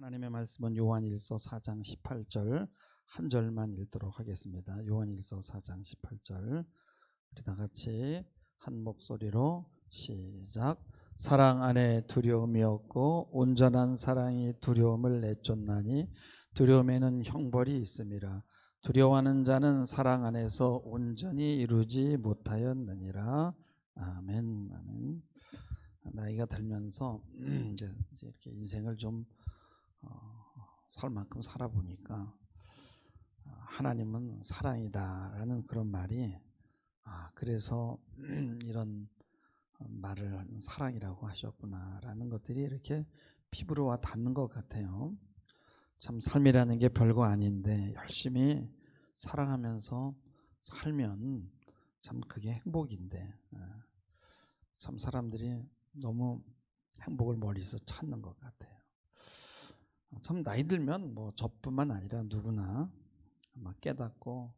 하나님의 말씀은 요한일서 4장 18절 한 절만 읽도록 하겠습니다. 요한일서 4장 18절 우리 다 같이 한 목소리로 시작. 사랑 안에 두려움이 없고 온전한 사랑이 두려움을 내쫓나니 두려움에는 형벌이 있음이라. 두려워하는 자는 사랑 안에서 온전히 이루지 못하였느니라. 아멘. 아멘. 나이가 들면서 이제 이렇게 인생을 좀 살 만큼 살아보니까 하나님은 사랑이다라는 그런 말이 그래서 이런 말을 하는 사랑이라고 하셨구나라는 것들이 이렇게 피부로 와 닿는 것 같아요. 참 삶이라는 게 별거 아닌데 열심히 사랑하면서 살면 참 그게 행복인데 참 사람들이 너무 행복을 멀리서 찾는 것 같아요. 참 나이 들면 뭐 저뿐만 아니라 누구나 아마 깨닫고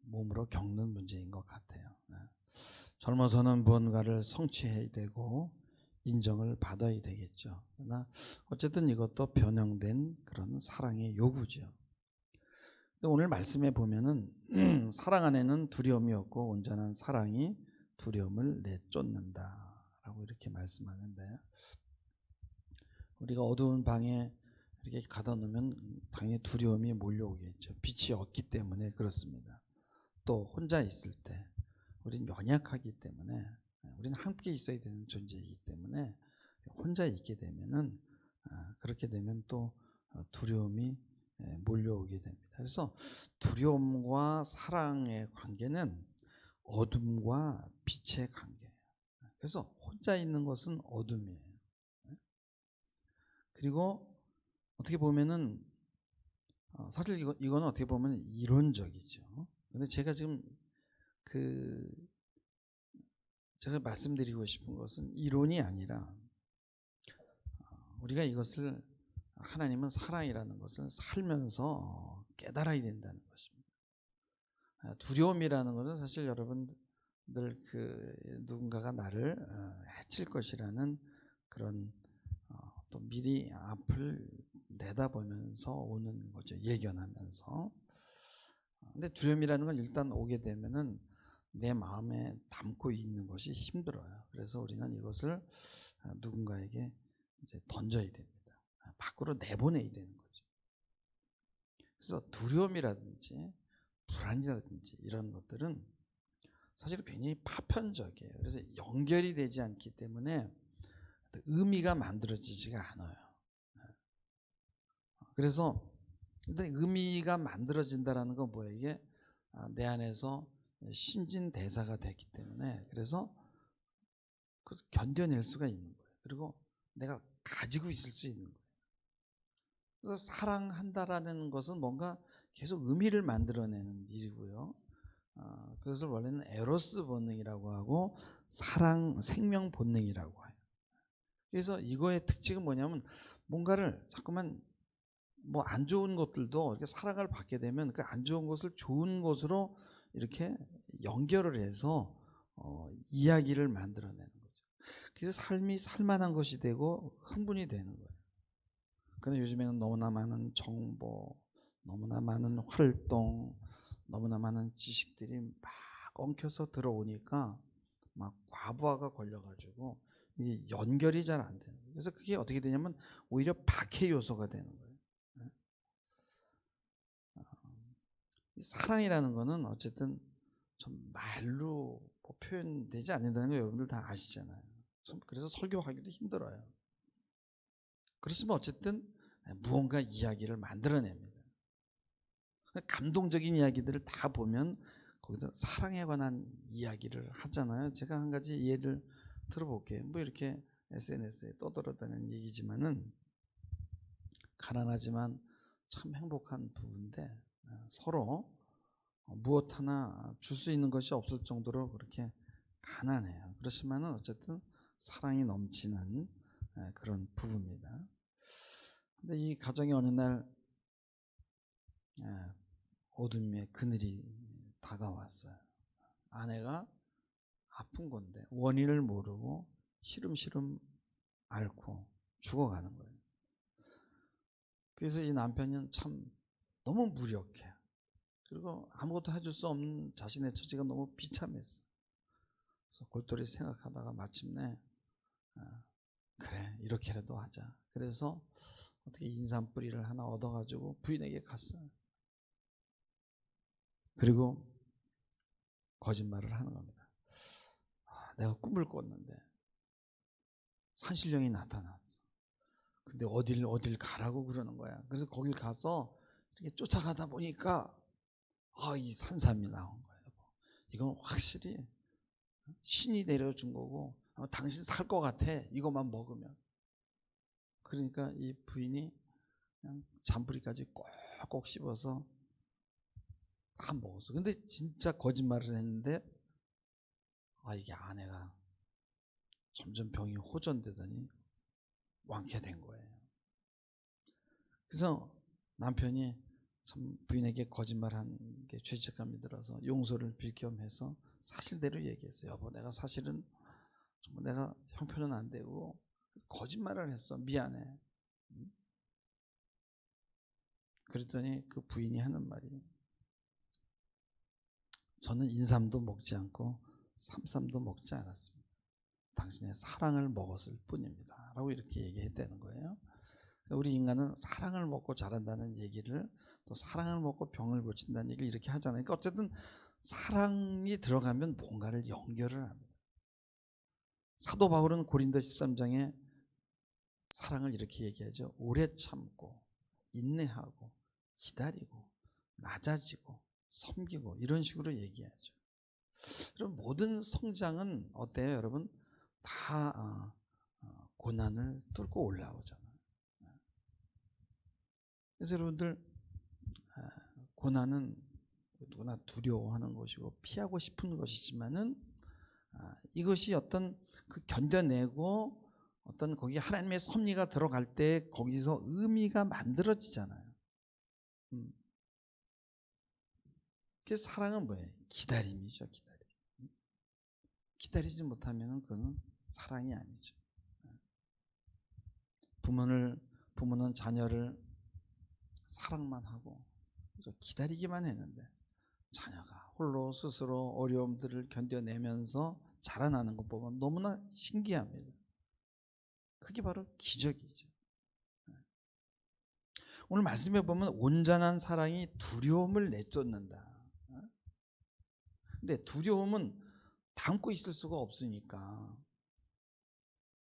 몸으로 겪는 문제인 것 같아요. 젊어서는 무언가를 성취해야 되고 인정을 받아야 되겠죠. 그러나 어쨌든 이것도 변형된 그런 사랑의 요구죠. 오늘 말씀에 보면은 사랑 안에는 두려움이 없고 온전한 사랑이 두려움을 내쫓는다라고 이렇게 말씀하는데, 우리가 어두운 방에 이렇게 가다 놓으면 당연히 두려움이 몰려오겠죠. 빛이 없기 때문에 그렇습니다. 또 혼자 있을 때 우리는 연약하기 때문에, 우리는 함께 있어야 되는 존재이기 때문에 혼자 있게 되면은 그렇게 되면 또 두려움이 몰려오게 됩니다. 그래서 두려움과 사랑의 관계는 어둠과 빛의 관계예요. 그래서 혼자 있는 것은 어둠이에요. 그리고 어떻게 보면은 사실 이거는 어떻게 보면 이론적이죠. 근데 제가 지금 제가 말씀드리고 싶은 것은 이론이 아니라 우리가 이것을, 하나님은 사랑이라는 것을 살면서 깨달아야 된다는 것입니다. 두려움이라는 것은 사실 여러분들 누군가가 나를 해칠 것이라는 그런 또 미리 앞을 내다보면서 오는 거죠. 예견하면서. 근데 두려움이라는 건 일단 오게 되면은 내 마음에 담고 있는 것이 힘들어요. 그래서 우리는 이것을 누군가에게 이제 던져야 됩니다. 밖으로 내보내야 되는 거죠. 그래서 두려움이라든지 불안이라든지 이런 것들은 사실 굉장히 파편적이에요. 그래서 연결이 되지 않기 때문에 의미가 만들어지지가 않아요. 그래서 일단 의미가 만들어진다라는 건 뭐예요? 이게 내 안에서 신진대사가 됐기 때문에, 그래서 견뎌낼 수가 있는 거예요. 그리고 내가 가지고 있을 수 있는 거예요. 그래서 사랑한다라는 것은 뭔가 계속 의미를 만들어내는 일이고요. 그것을 원래는 에로스 본능이라고 하고 사랑 생명 본능이라고 해요. 그래서 이거의 특징은 뭐냐면 뭔가를 자꾸만 뭐 안 좋은 것들도 이렇게 사랑을 받게 되면 그 안 좋은 것을 좋은 것으로 이렇게 연결을 해서 이야기를 만들어내는 거죠. 그래서 삶이 살만한 것이 되고 흥분이 되는 거예요. 그런데 요즘에는 너무나 많은 정보, 너무나 많은 활동, 너무나 많은 지식들이 막 엉켜서 들어오니까 막 과부하가 걸려가지고 이게 연결이 잘 안 되는 거예요. 그래서 그게 어떻게 되냐면 오히려 박해 요소가 되는 거예요. 사랑이라는 거는 어쨌든 좀 말로 표현되지 않는다는 거 여러분들 다 아시잖아요. 참 그래서 설교하기도 힘들어요. 그렇지만 어쨌든 무언가 이야기를 만들어냅니다. 감동적인 이야기들을 다 보면 거기서 사랑에 관한 이야기를 하잖아요. 제가 한 가지 예를 들어볼게요. 뭐 이렇게 SNS에 떠돌아다니는 얘기지만은 가난하지만 참 행복한 부부인데 서로 무엇 하나 줄 수 있는 것이 없을 정도로 그렇게 가난해요. 그렇지만은 어쨌든 사랑이 넘치는 그런 부부입니다. 근데 이 가정이 어느 날 어둠의 그늘이 다가왔어요. 아내가 아픈 건데 원인을 모르고 시름시름 앓고 죽어가는 거예요. 그래서 이 남편은 참 너무 무력해. 그리고 아무것도 해줄 수 없는 자신의 처지가 너무 비참했어. 그래서 골똘히 생각하다가 마침내 그래 이렇게라도 하자. 그래서 어떻게 인삼뿌리를 하나 얻어가지고 부인에게 갔어요. 그리고 거짓말을 하는 겁니다. 내가 꿈을 꿨는데 산신령이 나타났어. 근데 어딜 가라고 그러는 거야. 그래서 거길 가서 이렇게 쫓아가다 보니까 이 산삼이 나온 거예요. 이건 확실히 신이 내려준 거고 당신 살 것 같아. 이것만 먹으면. 그러니까 이 부인이 그냥 잔뿌리까지 꼭꼭 씹어서 다 먹었어. 근데 진짜 거짓말을 했는데 이게 아내가 점점 병이 호전되더니 완쾌된 거예요. 그래서 남편이 참 부인에게 거짓말한 게 죄책감이 들어서 용서를 빌 겸 해서 사실대로 얘기했어요. 여보, 내가 사실은 정말 내가 형편은 안 되고 거짓말을 했어. 미안해. 그랬더니 그 부인이 하는 말이 저는 인삼도 먹지 않고 삼삼도 먹지 않았습니다. 당신의 사랑을 먹었을 뿐입니다. 라고 이렇게 얘기했다는 거예요. 우리 인간은 사랑을 먹고 자란다는 얘기를 또 사랑을 먹고 병을 고친다는 얘기를 이렇게 하잖아요. 그러니까 어쨌든 사랑이 들어가면 뭔가를 연결을 합니다. 사도 바울은 고린도 13장에 사랑을 이렇게 얘기하죠. 오래 참고 인내하고 기다리고 낮아지고 섬기고 이런 식으로 얘기하죠. 여러분 모든 성장은 어때요? 여러분 다 고난을 뚫고 올라오잖아요. 그래서 여러분들 고난은 누구나 두려워하는 것이고 피하고 싶은 것이지만은 이것이 어떤 그 견뎌내고 어떤 거기 하나님의 섭리가 들어갈 때 거기서 의미가 만들어지잖아요. 그래서 사랑은 뭐예요? 기다림이죠. 기다리지 못하면 그건 사랑이 아니죠. 부모는 자녀를 사랑만 하고 기다리기만 했는데 자녀가 홀로 스스로 어려움들을 견뎌내면서 자라나는 것 보면 너무나 신기합니다. 그게 바로 기적이죠. 오늘 말씀해 보면 온전한 사랑이 두려움을 내쫓는다. 근데 두려움은 담고 있을 수가 없으니까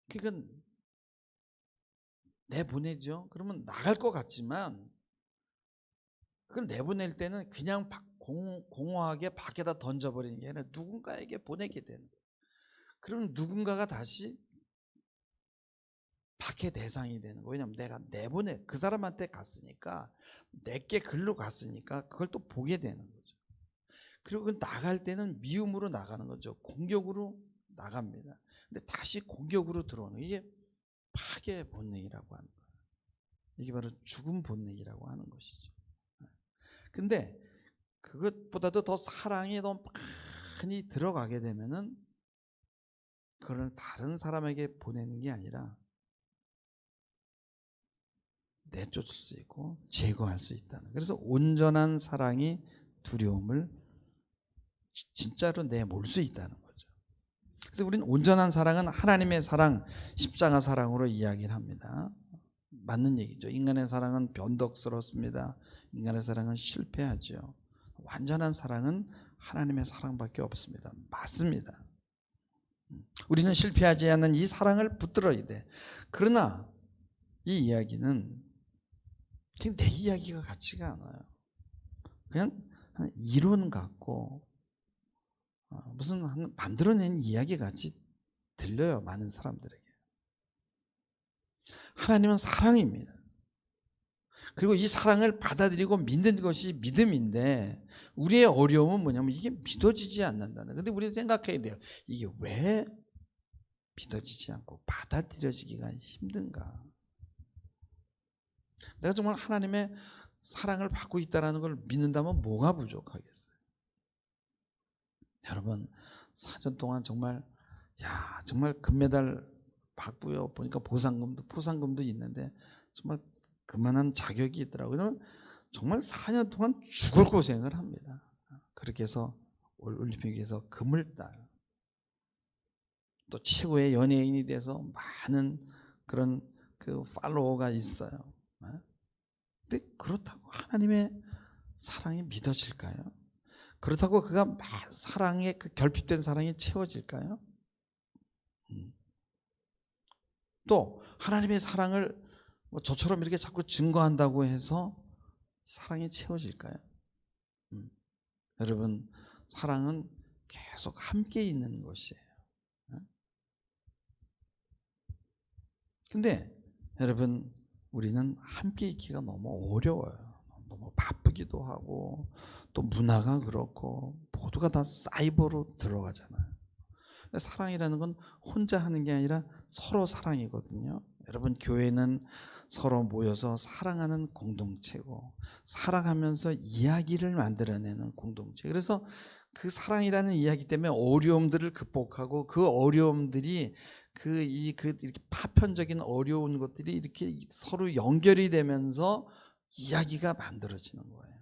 그건 내보내죠. 그러면 나갈 것 같지만 그걸 내보낼 때는 그냥 공허하게 밖에다 던져버리는 게 아니라 누군가에게 보내게 되는 거예요. 그럼 누군가가 다시 박해 대상이 되는 거예요. 왜냐하면 내가 그 사람한테 갔으니까 내게 글로 갔으니까 그걸 또 보게 되는 거죠. 그리고 그 나갈 때는 미움으로 나가는 거죠. 공격으로 나갑니다. 근데 다시 공격으로 들어오는 이게 파괴 본능이라고 하는 거예요. 이게 바로 죽음 본능이라고 하는 것이죠. 근데 그것보다도 더 사랑이 더 많이 들어가게 되면은 그걸 다른 사람에게 보내는 게 아니라 내쫓을 수 있고 제거할 수 있다는. 그래서 온전한 사랑이 두려움을 진짜로 내몰 수 있다는 거죠. 그래서 우리는 온전한 사랑은 하나님의 사랑, 십자가 사랑으로 이야기를 합니다. 맞는 얘기죠. 인간의 사랑은 변덕스럽습니다. 인간의 사랑은 실패하죠. 완전한 사랑은 하나님의 사랑밖에 없습니다. 맞습니다. 우리는 실패하지 않는 이 사랑을 붙들어야 돼. 그러나 이 이야기는 그냥 내 이야기가 같지가 않아요. 그냥 이론 같고 무슨 만들어낸 이야기 같이 들려요. 많은 사람들에게. 하나님은 사랑입니다. 그리고 이 사랑을 받아들이고 믿는 것이 믿음인데 우리의 어려움은 뭐냐면 이게 믿어지지 않는다는. 근데 우리 생각해야 돼요. 이게 왜 믿어지지 않고 받아들여지기가 힘든가? 내가 정말 하나님의 사랑을 받고 있다는 걸 믿는다면 뭐가 부족하겠어요? 여러분 4년 동안 정말 금메달 받고요. 보니까 포상금도 있는데 정말 그만한 자격이 있더라고요. 정말 4년 동안 죽을 고생을 합니다. 그렇게 해서 올림픽에서 금을 따요. 또 최고의 연예인이 돼서 많은 그런 그 팔로워가 있어요. 근데 그렇다고 하나님의 사랑이 믿어질까요? 그렇다고 그가 사랑에 그 결핍된 사랑이 채워질까요? 또 하나님의 사랑을 뭐 저처럼 이렇게 자꾸 증거한다고 해서 사랑이 채워질까요? 여러분, 사랑은 계속 함께 있는 것이에요. 근데 여러분, 우리는 함께 있기가 너무 어려워요. 너무 바쁘기도 하고 또 문화가 그렇고 모두가 다 사이버로 들어가잖아요. 사랑이라는 건 혼자 하는 게 아니라 서로 사랑이거든요. 여러분, 교회는 서로 모여서 사랑하는 공동체고 사랑하면서 이야기를 만들어내는 공동체. 그래서 그 사랑이라는 이야기 때문에 어려움들을 극복하고 그 어려움들이 이렇게 파편적인 어려운 것들이 이렇게 서로 연결이 되면서 이야기가 만들어지는 거예요.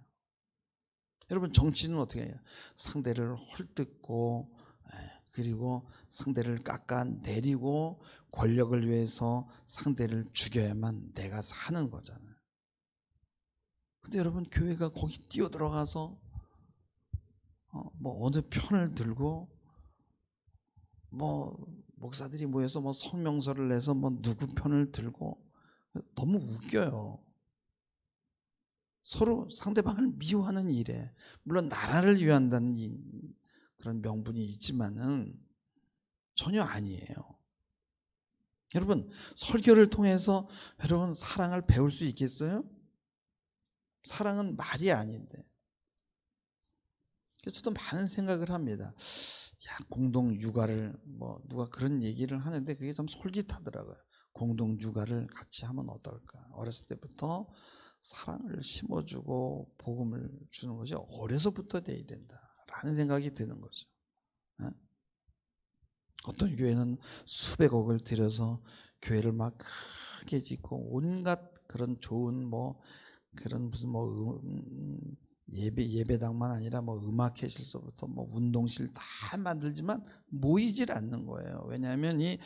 여러분, 정치는 어떻게 해요? 상대를 헐뜯고 그리고 상대를 깎아내리고 권력을 위해서 상대를 죽여야만 내가 사는 거잖아요. 근데 여러분, 교회가 거기 뛰어들어가서 뭐 어느 편을 들고 뭐 목사들이 모여서 뭐 성명서를 내서 뭐 누구 편을 들고 너무 웃겨요. 서로 상대방을 미워하는 일에, 물론 나라를 위한다는 그런 명분이 있지만은 전혀 아니에요. 여러분, 설교를 통해서 여러분 사랑을 배울 수 있겠어요? 사랑은 말이 아닌데. 그래서 저도 많은 생각을 합니다. 야, 공동 육아를 뭐 누가 그런 얘기를 하는데 그게 참 솔깃하더라고요. 공동 육아를 같이 하면 어떨까? 어렸을 때부터 사랑을 심어주고 복음을 주는 것이 어려서부터 돼야 된다라는 생각이 드는 거죠. 어떤 교회는 수백억을 들여서 교회를 막 크게 짓고 온갖 그런 좋은 뭐 그런 무슨 뭐 예배당만 아니라 뭐 음악회실서부터 뭐 운동실 다 만들지만 모이질 않는 거예요. 왜냐하면 이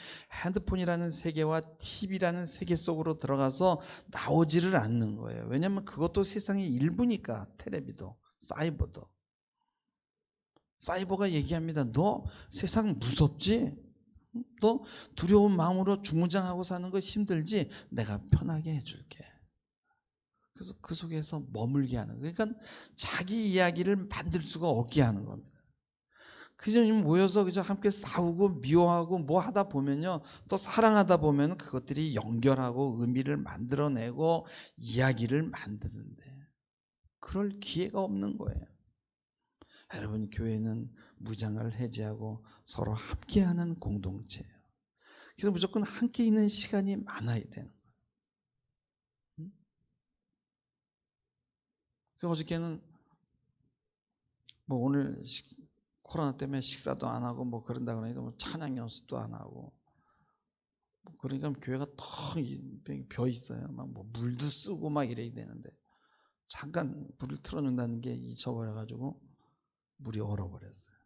핸드폰이라는 세계와 TV라는 세계 속으로 들어가서 나오지를 않는 거예요. 왜냐하면 그것도 세상의 일부니까. 텔레비도 사이버도. 사이버가 얘기합니다. 너 세상 무섭지? 너 두려운 마음으로 중무장하고 사는 거 힘들지? 내가 편하게 해줄게. 그래서 그 속에서 머물게 하는 거예요. 그러니까 자기 이야기를 만들 수가 없게 하는 겁니다. 그저 모여서 그저 함께 싸우고 미워하고 뭐 하다 보면요, 또 사랑하다 보면 그것들이 연결하고 의미를 만들어내고 이야기를 만드는데 그럴 기회가 없는 거예요. 여러분, 교회는 무장을 해제하고 서로 함께하는 공동체예요. 그래서 무조건 함께 있는 시간이 많아야 되는 거예요. 그래서 어저께는 뭐 오늘 코로나 때문에 식사도 안 하고 뭐 그런다 그러니까 뭐 찬양 연습도 안 하고 뭐 그러니까 교회가 텅 벼 있어요. 막 뭐 물도 쓰고 막 이래야 되는데 잠깐 불을 틀어준다는 게 잊혀버려가지고 물이 얼어버렸어요.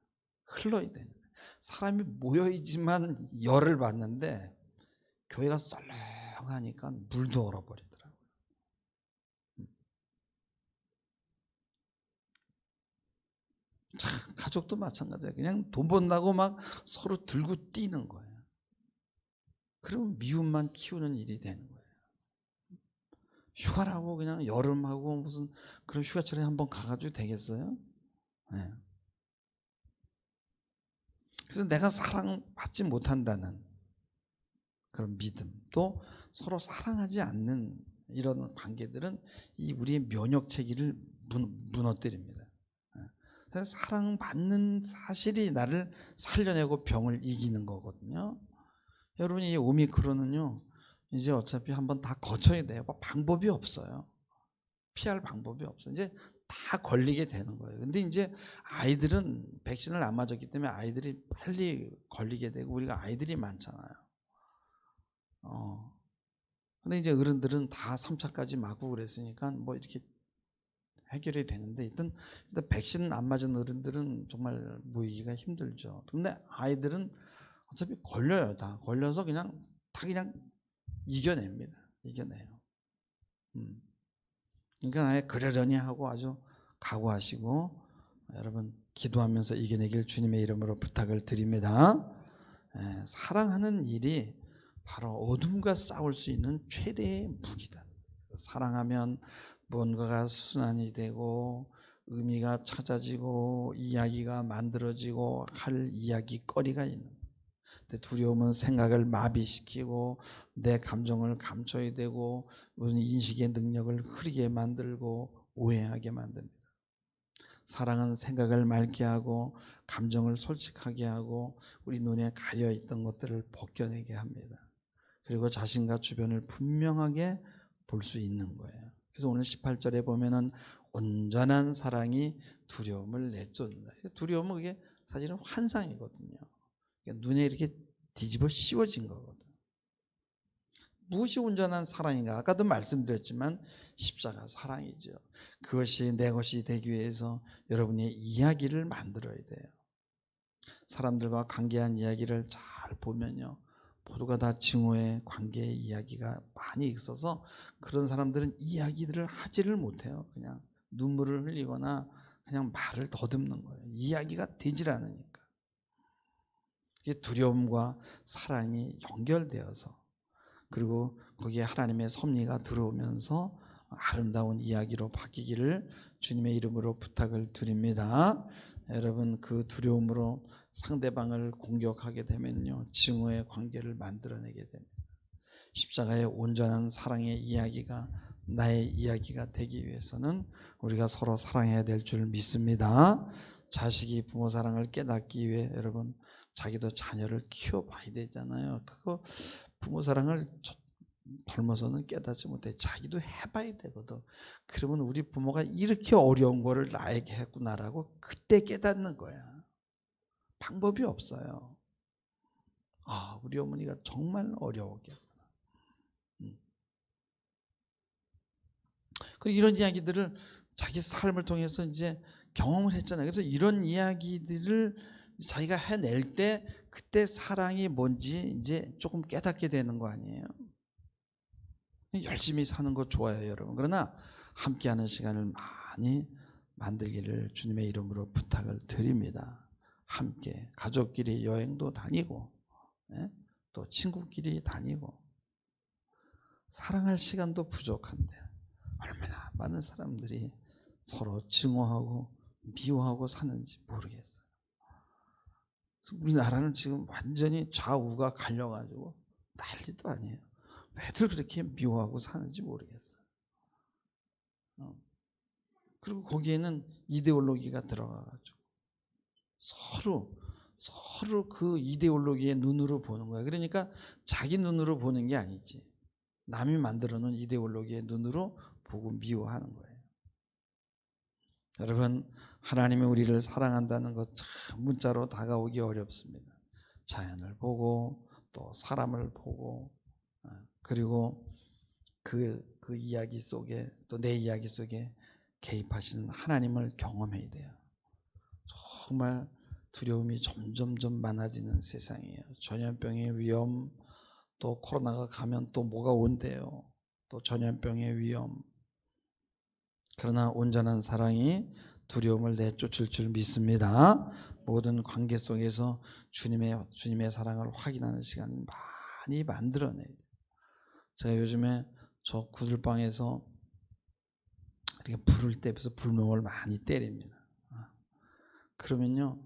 흘러야 되는데 사람이 모여있지만 열을 받는데 교회가 썰렁하니까 물도 얼어버리더라고요. 참, 가족도 마찬가지예요. 그냥 돈 번다고 막 서로 들고 뛰는 거예요. 그러면 미움만 키우는 일이 되는 거예요. 휴가라고 그냥 여름하고 무슨 그런 휴가철에 한번 가가지고 되겠어요? 네. 그래서 내가 사랑받지 못한다는 그런 믿음, 또 서로 사랑하지 않는 이런 관계들은 이 우리의 면역 체계를 무너뜨립니다. 그래서 사랑받는 사실이 나를 살려내고 병을 이기는 거거든요. 여러분이 이 오미크론은요, 이제 어차피 한번 다 거쳐야 돼요. 방법이 없어요. 피할 방법이 없어요. 이제 다 걸리게 되는 거예요. 근데 이제 아이들은 백신을 안 맞았기 때문에 아이들이 빨리 걸리게 되고 우리가 아이들이 많잖아요. 근데 이제 어른들은 다 3차까지 맞고 그랬으니까 뭐 이렇게 해결이 되는데 일단 백신 안 맞은 어른들은 정말 모이기가 힘들죠. 근데 아이들은 어차피 걸려요. 다 걸려서 그냥 이겨냅니다. 이겨내요. 그러니까 아예 그러려니 하고 아주 각오하시고 여러분 기도하면서 이겨내길 주님의 이름으로 부탁을 드립니다. 사랑하는 일이 바로 어둠과 싸울 수 있는 최대의 무기다. 사랑하면 무언가가 순환이 되고 의미가 찾아지고 이야기가 만들어지고 할 이야기거리가 있는. 근데 두려움은 생각을 마비시키고 내 감정을 감춰야 되고 인식의 능력을 흐리게 만들고 오해하게 만듭니다. 사랑은 생각을 맑게 하고 감정을 솔직하게 하고 우리 눈에 가려있던 것들을 벗겨내게 합니다. 그리고 자신과 주변을 분명하게 볼 수 있는 거예요. 그래서 오늘 18절에 보면은 온전한 사랑이 두려움을 내쫓는다. 두려움은 그게 사실은 환상이거든요. 그러니까 눈에 이렇게 뒤집어 씌워진 거거든. 무엇이 온전한 사랑인가? 아까도 말씀드렸지만 십자가 사랑이죠. 그것이 내 것이 되기 위해서 여러분의 이야기를 만들어야 돼요. 사람들과 관계한 이야기를 잘 보면요, 모두가 다 증오의 관계의 이야기가 많이 있어서 그런 사람들은 이야기들을 하지를 못해요. 그냥 눈물을 흘리거나 그냥 말을 더듬는 거예요. 이야기가 되질 않으니까. 이게 두려움과 사랑이 연결되어서, 그리고 거기에 하나님의 섭리가 들어오면서 아름다운 이야기로 바뀌기를 주님의 이름으로 부탁을 드립니다. 여러분, 그 두려움으로 상대방을 공격하게 되면요, 증오의 관계를 만들어내게 됩니다. 십자가의 온전한 사랑의 이야기가 나의 이야기가 되기 위해서는 우리가 서로 사랑해야 될 줄 믿습니다. 자식이 부모 사랑을 깨닫기 위해 여러분 자기도 자녀를 키워봐야 되잖아요. 그거 부모 사랑을 젊어서는 깨닫지 못해. 자기도 해봐야 되거든. 그러면 우리 부모가 이렇게 어려운 거를 나에게 했구나라고 그때 깨닫는 거야. 방법이 없어요. 아, 우리 어머니가 정말 어려웠겠구나. 그리고 이런 이야기들을 자기 삶을 통해서 이제 경험을 했잖아요. 그래서 이런 이야기들을 자기가 해낼 때 그때 사랑이 뭔지 이제 조금 깨닫게 되는 거 아니에요. 열심히 사는 거 좋아요, 여러분. 그러나 함께하는 시간을 많이 만들기를 주님의 이름으로 부탁을 드립니다. 함께 가족끼리 여행도 다니고, 또 친구끼리 다니고. 사랑할 시간도 부족한데 얼마나 많은 사람들이 서로 증오하고 미워하고 사는지 모르겠어요. 우리나라는 지금 완전히 좌우가 갈려가지고 난리도 아니에요. 왜들 그렇게 미워하고 사는지 모르겠어요. 그리고 거기에는 이데올로기가 들어가가지고 서로 그 이데올로기의 눈으로 보는 거예요. 그러니까 자기 눈으로 보는 게 아니지, 남이 만들어 놓은 이데올로기의 눈으로 보고 미워하는 거예요. 여러분, 하나님이 우리를 사랑한다는 것 참 문자로 다가오기 어렵습니다. 자연을 보고 또 사람을 보고, 그리고 그 이야기 속에, 또 내 이야기 속에 개입하시는 하나님을 경험해야 돼요. 정말 두려움이 점점 많아지는 세상이에요. 전염병의 위험, 또 코로나가 가면 또 뭐가 온대요. 또 전염병의 위험. 그러나 온전한 사랑이 두려움을 내쫓을 줄 믿습니다. 모든 관계 속에서 주님의 사랑을 확인하는 시간을 많이 만들어내야 돼요. 제가 요즘에 저 구들방에서 이렇게 불을 때면서 불멍을 많이 때립니다. 그러면요,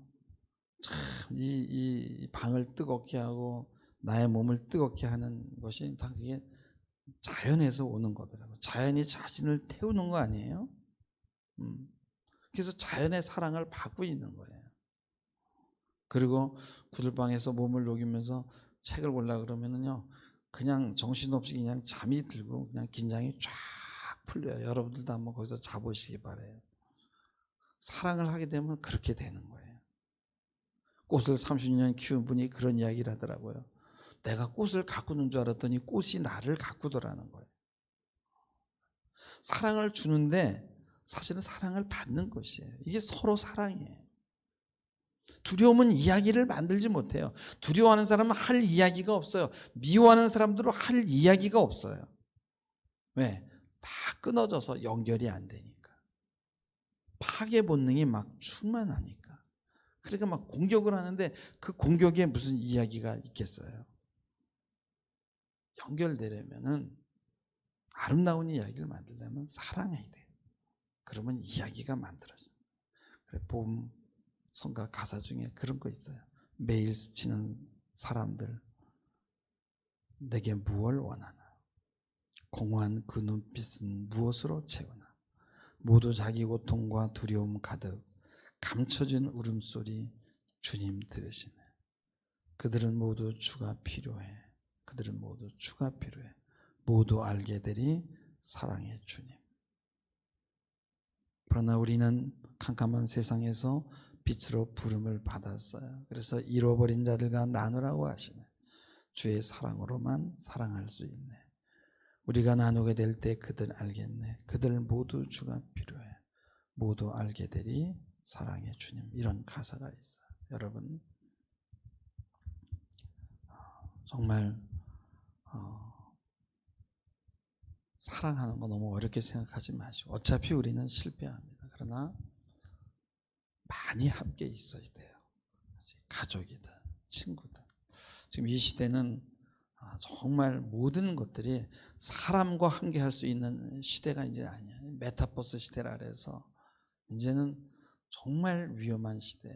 참 이 방을 뜨겁게 하고 나의 몸을 뜨겁게 하는 것이 다 그게 자연에서 오는 거더라고요. 자연이 자신을 태우는 거 아니에요? 그래서 자연의 사랑을 받고 있는 거예요. 그리고 구들방에서 몸을 녹이면서 책을 보려고 그러면은요, 그냥 정신없이 그냥 잠이 들고 그냥 긴장이 쫙 풀려요. 여러분들도 한번 거기서 자보시기 바래요. 사랑을 하게 되면 그렇게 되는 거예요. 꽃을 30년 키운 분이 그런 이야기를 하더라고요. 내가 꽃을 가꾸는 줄 알았더니 꽃이 나를 가꾸더라는 거예요. 사랑을 주는데 사실은 사랑을 받는 것이에요. 이게 서로 사랑이에요. 두려움은 이야기를 만들지 못해요. 두려워하는 사람은 할 이야기가 없어요. 미워하는 사람들은 할 이야기가 없어요. 왜? 다 끊어져서 연결이 안 되니까. 파괴 본능이 막 충만하니까. 그러니까 막 공격을 하는데 그 공격에 무슨 이야기가 있겠어요? 연결되려면은 아름다운 이야기를 만들려면 사랑해야 돼요. 그러면 이야기가 만들어져요. 그래, 봄 성가 가사 중에 그런 거 있어요. 매일 스치는 사람들 내게 무엇을 원하나? 공허한 그 눈빛은 무엇으로 채우나? 모두 자기 고통과 두려움 가득 감춰진 울음소리 주님 들으시네. 그들은 모두 주가 필요해. 그들은 모두 주가 필요해. 모두 알게 되리 사랑의 주님. 그러나 우리는 캄캄한 세상에서 빛으로 부름을 받았어요. 그래서 잃어버린 자들과 나누라고 하시네. 주의 사랑으로만 사랑할 수 있네. 우리가 나누게 될 때 그들 알겠네. 그들 모두 주가 필요해. 모두 알게 되리 사랑의 주님. 이런 가사가 있어요. 여러분 정말 사랑하는 거 너무 어렵게 생각하지 마시고 어차피 우리는 실패합니다. 그러나 많이 함께 있어야 돼요. 가족이든 친구든. 지금 이 시대는 정말 모든 것들이 사람과 함께 할 수 있는 시대가 이제 아니에요. 메타버스 시대라 그래서 이제는 정말 위험한 시대,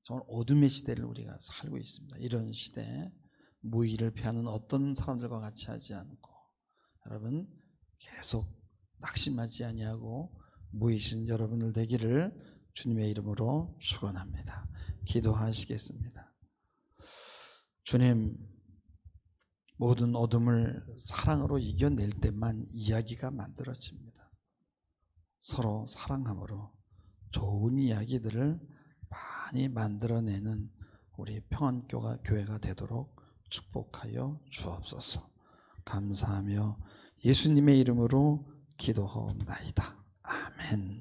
정말 어둠의 시대를 우리가 살고 있습니다. 이런 시대에 모의를 피하는 어떤 사람들과 같이 하지 않고 여러분 계속 낙심하지 아니하고 모이신 여러분들 되기를 주님의 이름으로 축원합니다. 기도하시겠습니다. 주님, 모든 어둠을 사랑으로 이겨낼 때만 이야기가 만들어집니다. 서로 사랑함으로 좋은 이야기들을 많이 만들어내는 우리 평안교회가 되도록 축복하여 주옵소서. 감사하며 예수님의 이름으로 기도하옵나이다. 아멘.